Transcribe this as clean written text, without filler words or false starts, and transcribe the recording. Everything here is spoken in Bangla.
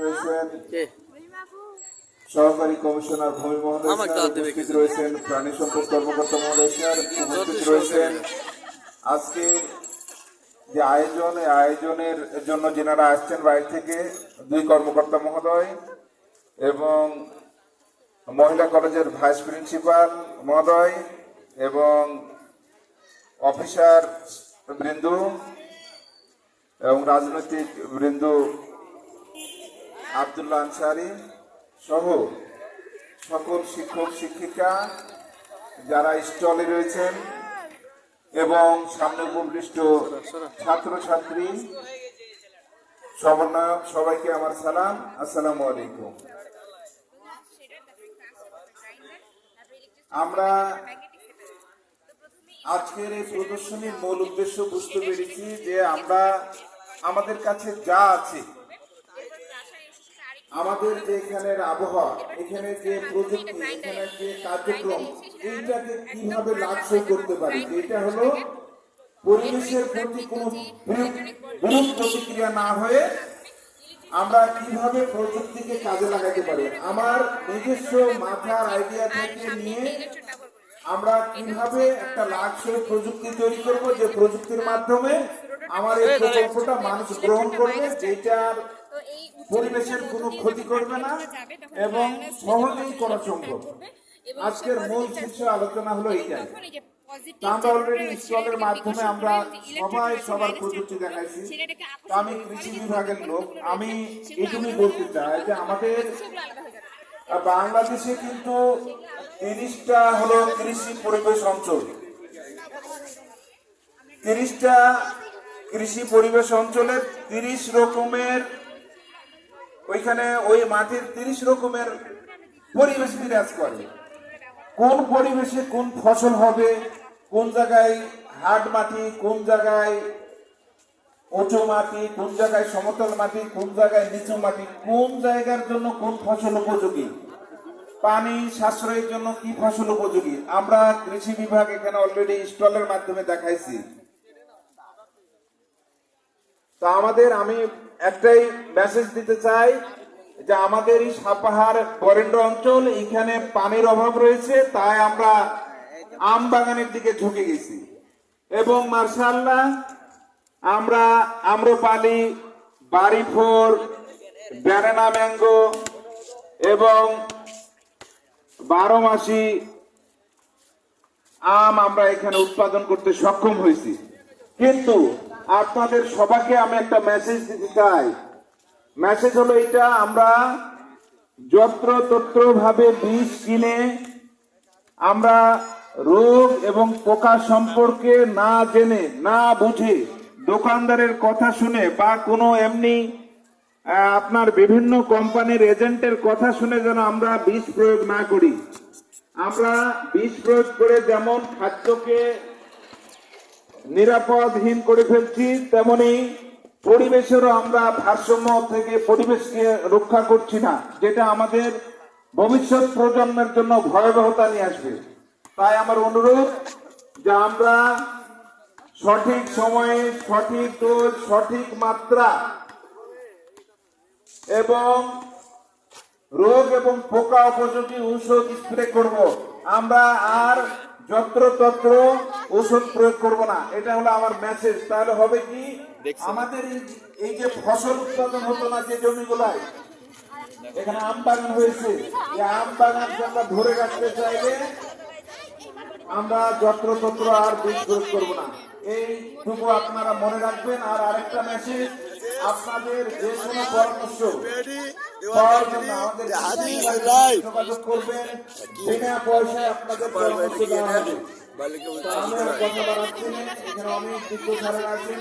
রয়েছেন সহকারী কমিশনার ভূমি মহোদয়, উপস্থিত রয়েছেন প্রাণী সম্পদ কর্মকর্তা মহোদয়, উপস্থিত রয়েছেন আজকে যে আয়োজনের জন্য যেনারা আসছেন বাইরে থেকে দুই কর্মকর্তা মহোদয় এবং মহিলা কলেজের ভাইস প্রিন্সিপাল মহোদয় এবং অফিসার বৃন্দ এবং রাজনৈতিক বৃন্দ আব্দুল্লাহ আনসারী সহ সকল শিক্ষক শিক্ষিকা যারা স্টলে রয়েছেন এবং সামনে উপবিষ্ট ছাত্রছাত্রী সমন্বয়ক সবাইকে আমার সালাম, আসসালামু আলাইকুম। আমরা আজকের এই প্রদর্শনীর মূল উদ্দেশ্য বুঝতে পেরেছি যে আমরা আমাদের কাছে যা আছে, আমাদের যে এখানের আবহাওয়া, এখানে যে প্রযুক্তি, এখানে যে কার্যক্রম, এইটাকে কিভাবে লাক্সই করতে পারি। এটা হলো পরিবেশের প্রতি কোনো বিরূপ প্রতিক্রিয়া না হয়ে আমরা কিভাবে প্রযুক্তিকে কাজে লাগাতে পারি। আমার নিজস্ব মাথার আইডিয়া থেকে নিয়ে আমরা কিভাবে একটা লাক্সই প্রযুক্তি তৈরি করব, যে প্রযুক্তির মাধ্যমে আমার এই প্রকল্পটা মানুষ গ্রহণ করবে, যেটার পরিবেশের কোনো ক্ষতি করবে না এবং সহজেই করা সম্ভব। আজকের মূল শীর্ষ আলোচনা হলো এইটাই। আমরা অলরেডি স্টলের মাধ্যমে আমরা সবাই সবার প্রযুক্তি দেখাইছি। আমি কৃষি বিভাগের লোক, আমি এটুকুই বলতে চাই যে আমাদের বাংলাদেশে কিন্তু 30টা হলো কৃষি পরিবেশ অঞ্চল। 30টা কৃষি পরিবেশ অঞ্চলের 30 রকমের, ওইখানে ওই মাটির 30 রকমের পরিবেশ বিরাজ করে। কোন পরিবেশে কোন ফসল হবে, কোন জায়গায় হাট মাটি, কোন জায়গায় উঁচু মাটি, কোন জায়গায় সমতল মাটি, কোন জায়গায় নিচু মাটি, কোন জায়গার জন্য কোন ফসল উপযোগী, পানি সাশ্রয়ের জন্য কি ফসল উপযোগী, আমরা কৃষি বিভাগ এখানে অলরেডি স্টলের মাধ্যমে দেখাইছি। তো আমি একটাই মেসেজ দিতে চাই যে আমাদের এই সাপাহার বরেন্দ্র অঞ্চল, এখানে পানির অভাব রয়েছে, তাই আমরা আম বাগানের দিকে ঝুঁকে গেছি এবং মার্শাল্লাহ আমরা আম্রপালি, বাড়িফোর, ব্যানানা ম্যাঙ্গো এবং 12 মাসি আম আমরা এখানে উৎপাদন করতে সক্ষম হয়েছি। কিন্তু আপনাদের সবাইকে আমি একটা মেসেজ দিতে চাই। মেসেজ হলো এটা, আমরা যত্রতত্র ভাবে বীজ কিনে আমরা রোগ এবং পোকা সম্পর্কে না জেনে না বুঝে দোকানদারের কথা শুনে বা কোনো এমনি আপনার বিভিন্ন কোম্পানির এজেন্টের কথা শুনে যেন আমরা বীজ প্রয়োগ না করি। আমরা বীজ প্রয়োগ করে যেমন খাদ্যকে নিরাপদহীন করে ফেলছি, তেমনি পরিবেশেরও আমরা ভারসাম্য থেকে পরিবেশকে রক্ষা করছি না, যেটা আমাদের ভবিষ্যৎ প্রজন্মের জন্য ভয়াবহতা নিয়ে আসবে। তাই আমার অনুরোধ যে আমরা সঠিক সময়ে সঠিক ডোজ, সঠিক মাত্রা এবং রোগ এবং পোকা উপযোগী ঔষধ স্প্রে করব। আমরা আর যত্রতত্র ওষুধ প্রয়োগ করব না, এটা হলো আমার মেসেজ। তাহলে হবে কি, আমাদের এই যে ফসল উৎপাদন হতো না যে জমিগুলায়, এখানে আম বাগান হয়েছে, এই আম বাগানকে আমরা ধরে রাখতে চাইলে আমরা যত্রতত্র আর বীজ প্রয়োগ করবো না, এইটুকু আপনারা মনে রাখবেন। আর আরেকটা মেসেজ, আপনাদের যে কোনো পরামর্শ পাওয়ার জন্য আমাদের যোগাযোগ করবেন, বিনা পয়সায় আপনাদের পরামর্শ দেওয়া হবে। আমি আর কথা বাড়াচ্ছি না, এখানে অনেক বিজ্ঞ স্যারেরা আছেন।